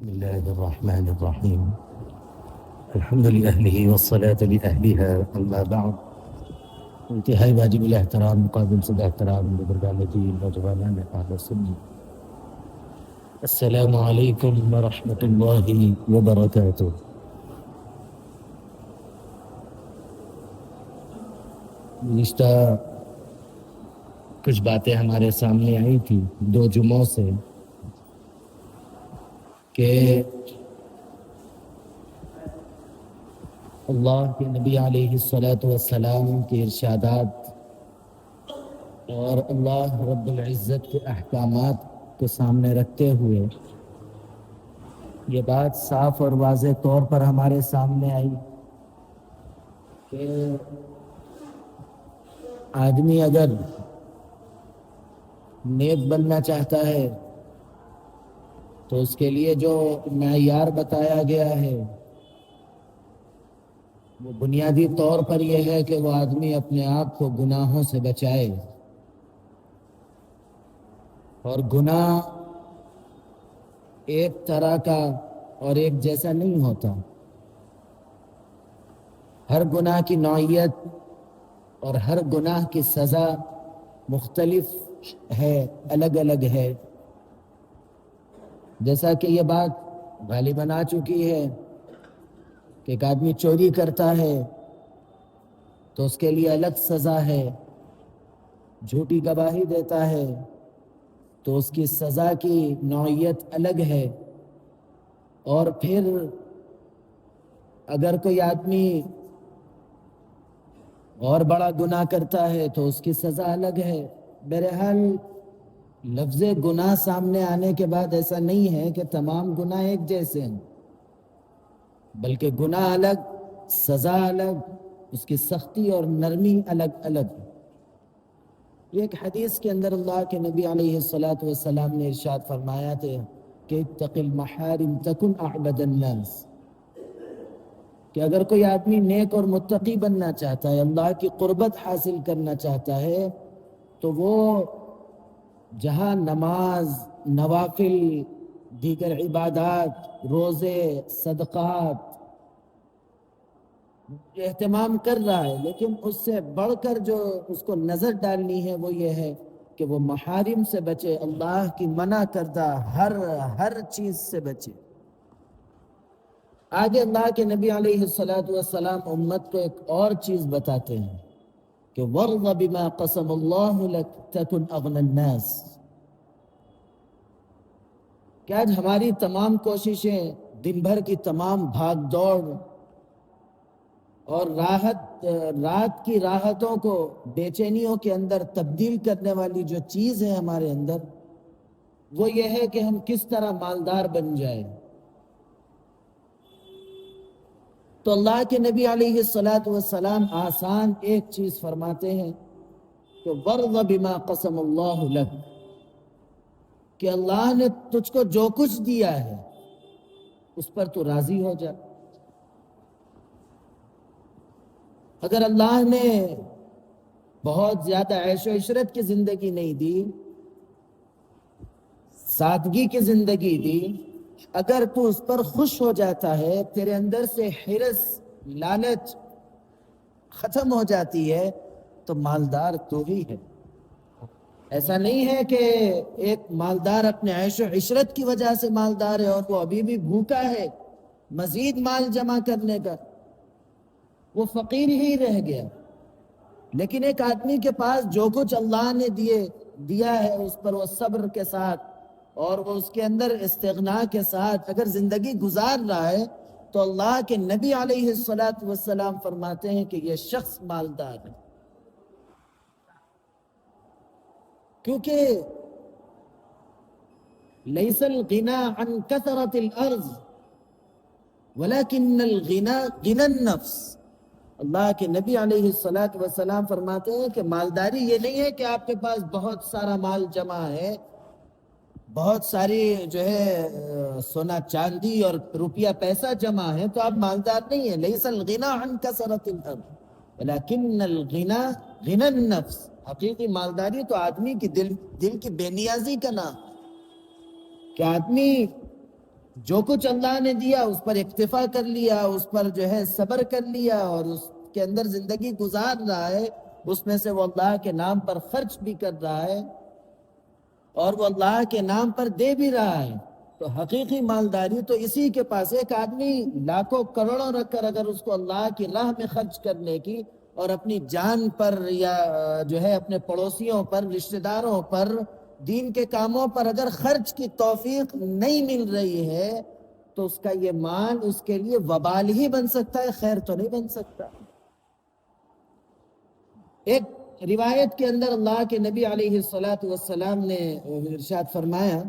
بسم الله الرحمن الرحيم. الحمد لأهله والصلاة لأهلها. أما بعد، انتہائی واجب الاحترام مقابل صد احترام بزرگان دین نوجوانان اہل سنت، السلام علیکم ورحمۃ اللہ وبرکاتہ۔ گزشتہ کچھ باتیں ہمارے سامنے آئی تھی 2 جمعوں سے کہ اللہ کے نبی علیہ الصلاۃ والسلام کے ارشادات اور اللہ رب العزت کے احکامات کو سامنے رکھتے ہوئے یہ بات صاف اور واضح طور پر ہمارے سامنے آئی کہ آدمی اگر نیک بننا چاہتا ہے تو اس کے لیے جو معیار بتایا گیا ہے وہ بنیادی طور پر یہ ہے کہ وہ آدمی اپنے آپ کو گناہوں سے بچائے، اور گناہ ایک طرح کا اور ایک جیسا نہیں ہوتا۔ ہر گناہ کی نوعیت اور ہر گناہ کی سزا مختلف ہے، الگ الگ ہے۔ جیسا کہ یہ بات غالباً آ چکی ہے کہ ایک آدمی چوری کرتا ہے تو اس کے لیے الگ سزا ہے، جھوٹی گواہی دیتا ہے تو اس کی سزا کی نوعیت الگ ہے، اور پھر اگر کوئی آدمی اور بڑا گناہ کرتا ہے تو اس کی سزا الگ ہے۔ بہرحال لفظ گناہ سامنے آنے کے بعد ایسا نہیں ہے کہ تمام گناہ ایک جیسے ہیں، بلکہ گناہ الگ، سزا الگ، اس کی سختی اور نرمی الگ الگ۔ ایک حدیث کے اندر اللہ کے نبی علیہ السلام نے ارشاد فرمایا تھا کہ اتق المحارم تکن اعبد الناس، کہ اگر کوئی آدمی نیک اور متقی بننا چاہتا ہے، اللہ کی قربت حاصل کرنا چاہتا ہے، تو وہ جہاں نماز، نوافل، دیگر عبادات، روزے، صدقات اہتمام کر رہا ہے، لیکن اس سے بڑھ کر جو اس کو نظر ڈالنی ہے وہ یہ ہے کہ وہ محارم سے بچے، اللہ کی منع کردہ ہر چیز سے بچے۔ آگے اللہ کے نبی علیہ السلام امت کو ایک اور چیز بتاتے ہیں کہ وَرْضَ بِمَا قَسَمَ اللَّهُ لَكَ تَكُنْ أَغْنَى النَّاسِ، کہ آج ہماری تمام کوششیں، دن بھر کی تمام بھاگ دوڑ اور رات کی راحتوں کو بے چینیوں کے اندر تبدیل کرنے والی جو چیز ہے ہمارے اندر، وہ یہ ہے کہ ہم کس طرح مالدار بن جائیں۔ تو اللہ کے نبی علیہ السلام آسان ایک چیز فرماتے ہیں کہ وَرْضَ بِمَا قَسَمَ اللَّهُ لَكَ، کہ اللہ نے تجھ کو جو کچھ دیا ہے اس پر تو راضی ہو جا۔ اگر اللہ نے بہت زیادہ عیش و عشرت کی زندگی نہیں دی، سادگی کی زندگی دی، اگر تو اس پر خوش ہو جاتا ہے، تیرے اندر سے حرص، لالچ ختم ہو جاتی ہے، تو مالدار تو ہی ہے۔ ایسا نہیں ہے کہ ایک مالدار اپنے عیش و عشرت کی وجہ سے مالدار ہے اور وہ ابھی بھی بھوکا ہے مزید مال جمع کرنے کا، وہ فقیر ہی رہ گیا۔ لیکن ایک آدمی کے پاس جو کچھ اللہ نے دیا ہے اس پر وہ صبر کے ساتھ اور وہ اس کے اندر استغنا کے ساتھ اگر زندگی گزار رہا ہے، تو اللہ کے نبی علیہ السلام فرماتے ہیں کہ یہ شخص مالدار ہے۔ کیونکہ لیس الغنا عن کثرت الارض ولکن الغنا غنى النفس، اللہ کے نبی علیہ السلام فرماتے ہیں کہ مالداری یہ نہیں ہے کہ آپ کے پاس بہت سارا مال جمع ہے، بہت ساری جو ہے سونا چاندی اور روپیہ پیسہ جمع ہے تو آپ مالدار نہیں ہیں۔ لیس الغنا عن کثرت الارض ولکن الغنا غنى النفس، حقیقی مالداری تو آدمی کی دل کی بے نیازی کا نام، کہ آدمی جو کچھ اللہ نے دیا اس پر اکتفا کر لیا، اس پر جو ہے صبر کر لیا اور اس کے اندر زندگی گزار رہا ہے، اس میں سے وہ اللہ کے نام پر خرچ بھی کر رہا ہے اور وہ اللہ کے نام پر دے بھی رہا ہے، تو حقیقی مالداری تو اسی کے پاس ہے۔ ایک آدمی لاکھوں کروڑوں رکھ کر اگر اس کو اللہ کی راہ میں خرچ کرنے کی اور اپنی جان پر یا جو ہے اپنے پڑوسیوں پر، رشتہ داروں پر، دین کے کاموں پر اگر خرچ کی توفیق نہیں مل رہی ہے تو اس کا یہ مال اس کے لیے وبال ہی بن سکتا ہے، خیر تو نہیں بن سکتا۔ ایک روایت کے اندر اللہ کے نبی علیہ السلام نے ارشاد فرمایا،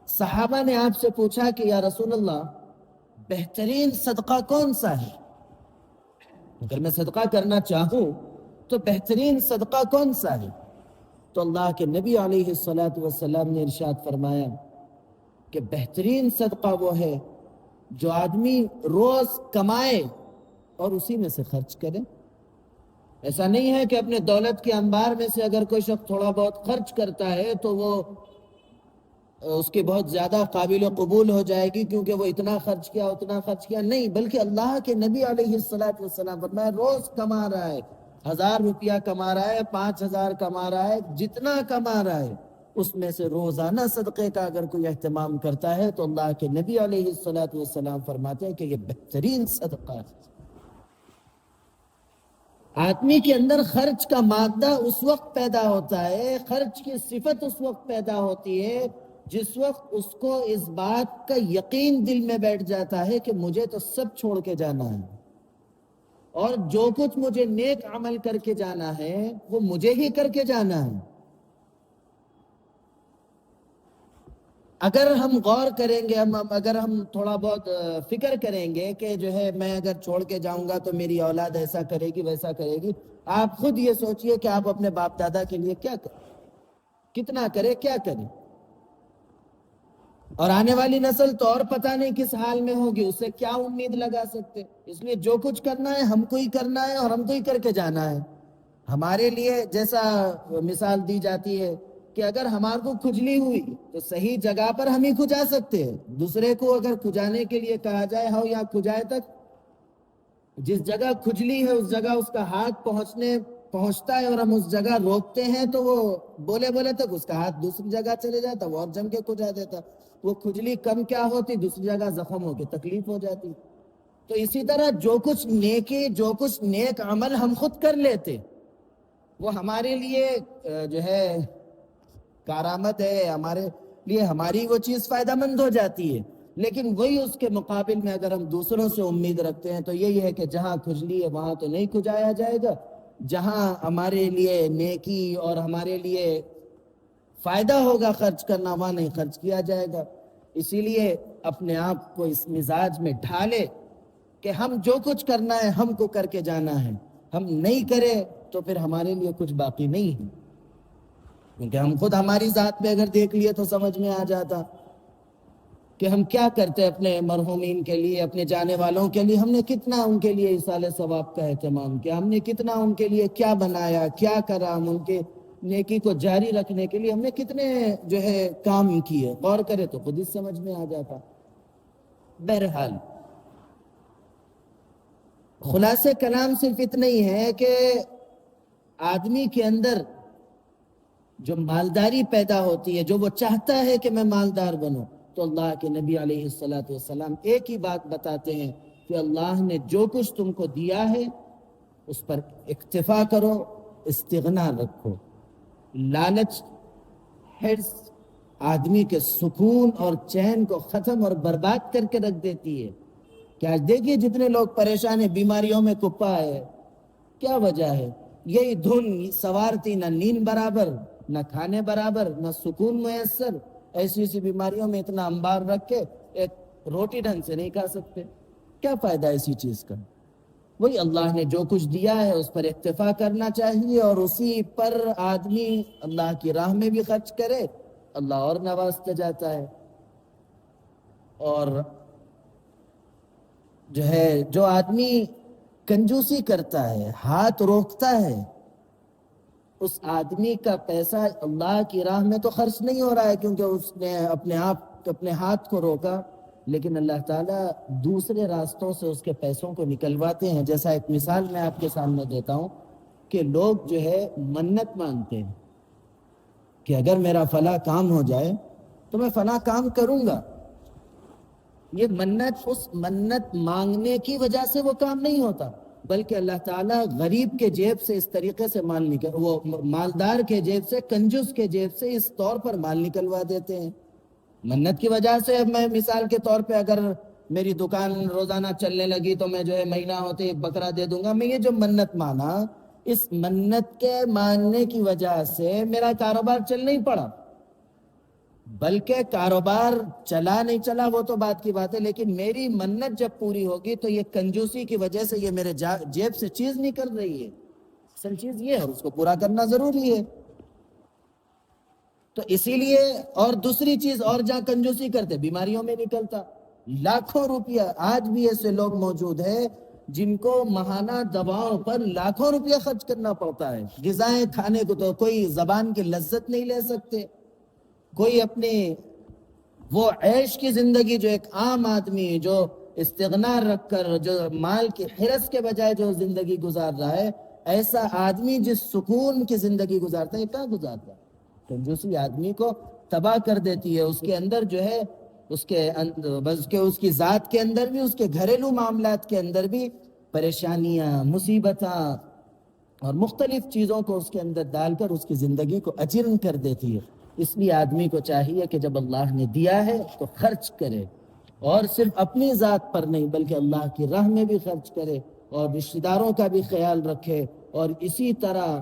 صحابہ نے آپ سے پوچھا کہ یا رسول اللہ بہترین صدقہ کون سا ہے؟ اگر میں صدقہ کرنا چاہوں تو بہترین صدقہ کون سا ہے؟ تو اللہ کے نبی علیہ السلام نے ارشاد فرمایا کہ بہترین صدقہ وہ ہے جو آدمی روز کمائے اور اسی میں سے خرچ کرے۔ ایسا نہیں ہے کہ اپنے دولت کے انبار میں سے اگر کوئی شخص تھوڑا بہت خرچ کرتا ہے تو وہ اس کی بہت زیادہ قابل قبول ہو جائے گی کیونکہ وہ اتنا خرچ کیا اتنا خرچ کیا، نہیں، بلکہ اللہ کے نبی علیہ السلام فرمایا روز کما رہا ہے، 1000 روپیہ کما رہا ہے، 5000 کما رہا ہے، جتنا کما رہا ہے اس میں سے روزانہ صدقے کا اگر کوئی اہتمام کرتا ہے تو اللہ کے نبی علیہ السلام فرماتے ہیں کہ یہ بہترین صدقہ ہے۔ آدمی کے اندر خرچ کا مادہ اس وقت پیدا ہوتا ہے، خرچ کی صفت اس وقت پیدا ہوتی ہے جس وقت اس کو اس بات کا یقین دل میں بیٹھ جاتا ہے کہ مجھے تو سب چھوڑ کے جانا ہے اور جو کچھ مجھے نیک عمل کر کے جانا ہے وہ مجھے ہی کر کے جانا ہے۔ اگر ہم غور کریں گے، اگر ہم تھوڑا بہت فکر کریں گے کہ جو ہے میں اگر چھوڑ کے جاؤں گا تو میری اولاد ایسا کرے گی ویسا کرے گی، آپ خود یہ سوچئے کہ آپ اپنے باپ دادا کے لیے کیا کریں، کتنا کرے، کیا کریں، اور آنے والی نسل تو اور پتہ نہیں کس حال میں ہوگی، اس سے کیا امید لگا سکتے۔ اس لیے جو کچھ کرنا ہے ہم کو ہی کرنا ہے اور ہم کو ہی کر کے جانا ہے۔ ہمارے لیے جیسا مثال دی جاتی ہے کہ اگر ہمارے کو کھجلی ہوئی تو صحیح جگہ پر ہم ہی کھجا سکتے ہیں، دوسرے کو اگر کھجانے کے لیے کہا جائے ہو یا کھجائے تک، جس جگہ کھجلی ہے اس جگہ اس کا ہاتھ پہنچتا ہے اور ہم اس جگہ روکتے ہیں تو وہ بولے تک اس کا ہاتھ دوسری جگہ چلے جاتا، وہ اور جم کے کھجا دیتا، وہ کھجلی کم کیا ہوتی، دوسری جگہ زخم ہو کے تکلیف ہو جاتی۔ تو اسی طرح جو کچھ نیکی، جو کچھ نیک عمل ہم خود کر لیتے وہ ہمارے لیے جو ہے کارآمد ہے، ہمارے لیے ہماری وہ چیز فائدہ مند ہو جاتی ہے، لیکن وہی اس کے مقابل میں اگر ہم دوسروں سے امید رکھتے ہیں تو یہی ہے کہ جہاں کھجلی ہے وہاں تو نہیں کھجایا جائے گا، جہاں ہمارے لیے نیکی اور ہمارے لیے فائدہ ہوگا خرچ کرنا وہاں نہیں خرچ کیا جائے گا۔ اسی لیے اپنے آپ کو اس مزاج میں ڈھالے کہ ہم جو کچھ کرنا ہے ہم کو کر کے جانا ہے، ہم نہیں کرے تو پھر ہمارے لیے کچھ باقی نہیں ہے، کیونکہ ہم خود ہماری ذات میں اگر دیکھ لیے تو سمجھ میں آ جاتا کہ ہم کیا کرتے اپنے مرحومین کے لیے، اپنے جانے والوں کے لیے، ہم نے کتنا ان کے لیے ایصال ثواب کا اہتمام کیا، ہم نے کتنا ان کے لیے کیا بنایا، کیا کرا، ہم ان کے نیکی کو جاری رکھنے کے لیے ہم نے کتنے جو ہے کام کیے، غور کرے تو خود ہی سمجھ میں آ جاتا۔ بہرحال خلاصے کلام صرف اتنا ہی ہے کہ آدمی کے اندر جو مالداری پیدا ہوتی ہے، جو وہ چاہتا ہے کہ میں مالدار بنوں، تو اللہ کے نبی علیہ السلام ایک ہی بات بتاتے ہیں کہ اللہ نے جو کچھ تم کو دیا ہے اس پر اکتفا کرو، استغنا رکھو۔ لالچ، حرص آدمی کے سکون اور چین کو ختم اور برباد کر کے رکھ دیتی ہے۔ کہ آج دیکھیے جتنے لوگ پریشان ہیں، بیماریوں میں کپا ہے، کیا وجہ ہے؟ یہی دھن سوارتی، نہ نیند برابر، نہ کھانے برابر، نہ سکون میسر، ایسی بیماریوں میں اتنا انبار رکھ کے ایک روٹی ڈھنگ سے نہیں کھا سکتے، کیا فائدہ ایسی چیز کا؟ وہی اللہ نے جو کچھ دیا ہے اس پر اکتفا کرنا چاہیے اور اسی پر آدمی اللہ کی راہ میں بھی خرچ کرے، اللہ اور نوازتا جاتا ہے۔ اور جو ہے جو آدمی کنجوسی کرتا ہے، ہاتھ روکتا ہے، اس آدمی کا پیسہ اللہ کی راہ میں تو خرچ نہیں ہو رہا ہے، کیونکہ اس نے اپنے آپ اپنے ہاتھ کو روکا، لیکن اللہ تعالیٰ دوسرے راستوں سے اس کے پیسوں کو نکلواتے ہیں. جیسا ایک مثال میں آپ کے سامنے دیتا ہوں کہ لوگ جو ہے منت مانگتے ہیں کہ اگر میرا فلاں کام ہو جائے تو میں فلاں کام کروں گا. یہ منت اس منت مانگنے کی وجہ سے وہ کام نہیں ہوتا، بلکہ اللہ تعالیٰ غریب کے جیب سے اس طریقے سے مال وہ مالدار کے جیب سے، کنجوس کے جیب سے اس طور پر مال نکلوا دیتے ہیں. منت کی وجہ سے میں مثال کے طور پہ اگر میری دکان روزانہ چلنے لگی تو میں جو ہے مہینہ ہوتے ایک بکرا دے دوں گا. میں یہ جو منت مانا، اس منت کے ماننے کی وجہ سے میرا کاروبار چل نہیں پڑا، بلکہ کاروبار چلا نہیں چلا وہ تو بات کی بات ہے، لیکن میری منت جب پوری ہوگی تو یہ کنجوسی کی وجہ سے یہ میرے جیب سے چیز نکل رہی ہے، اصل چیز یہ ہے اور اس کو پورا کرنا ضروری ہے. تو اسی لیے اور دوسری چیز اور جہاں کنجوسی کرتے بیماریوں میں نکلتا. لاکھوں روپیہ آج بھی ایسے لوگ موجود ہیں جن کو ماہانہ دواؤں پر لاکھوں روپیہ خرچ کرنا پڑتا ہے. غذائیں کھانے کو تو کوئی زبان کی لذت نہیں لے سکتے، کوئی اپنے وہ عیش کی زندگی جو ایک عام آدمی جو استغنا رکھ کر جو مال کی حرص کے بجائے جو زندگی گزار رہا ہے، ایسا آدمی جس سکون کی زندگی گزارتا ہے کہاں گزارتا ہے؟ کنجوسی آدمی کو تباہ کر دیتی ہے. اس کے اندر جو ہے اس کی ذات کے اندر بھی، اس کے گھریلو معاملات کے اندر بھی پریشانیاں، مصیبتاں اور مختلف چیزوں کو اس کے اندر ڈال کر اس کی زندگی کو اجرن کر دیتی ہے. اس لیے آدمی کو چاہیے کہ جب اللہ نے دیا ہے تو خرچ کرے، اور صرف اپنی ذات پر نہیں بلکہ اللہ کی راہ میں بھی خرچ کرے، اور رشتہ داروں کا بھی خیال رکھے، اور اسی طرح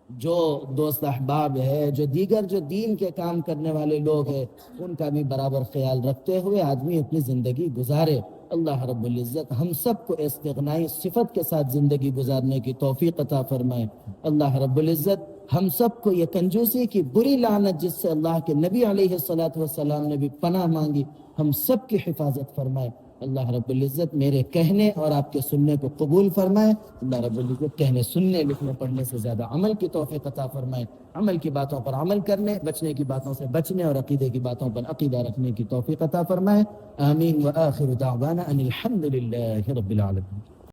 جو دوست احباب ہے، جو دیگر جو دین کے کام کرنے والے لوگ ہیں، ان کا بھی برابر خیال رکھتے ہوئے آدمی اپنی زندگی گزارے. اللہ رب العزت ہم سب کو استغنائی صفت کے ساتھ زندگی گزارنے کی توفیق عطا فرمائے. اللہ رب العزت ہم سب کو یہ کنجوسی کی بری لعنت جس سے اللہ کے نبی علیہ الصلوۃ والسلام نے بھی پناہ مانگی، ہم سب کی حفاظت فرمائے. اللہ رب العزت میرے کہنے اور آپ کے سننے کو قبول فرمائے. اللہ رب العزت کہنے، سننے، لکھنے، پڑھنے سے زیادہ عمل کی توفیق عطا فرمائے. عمل کی باتوں پر عمل کرنے، بچنے کی باتوں سے بچنے اور عقیدے کی باتوں پر عقیدہ رکھنے کی توفیق عطا فرمائے. آمین. وآخر دعوانا ان الحمد للہ رب العالمین.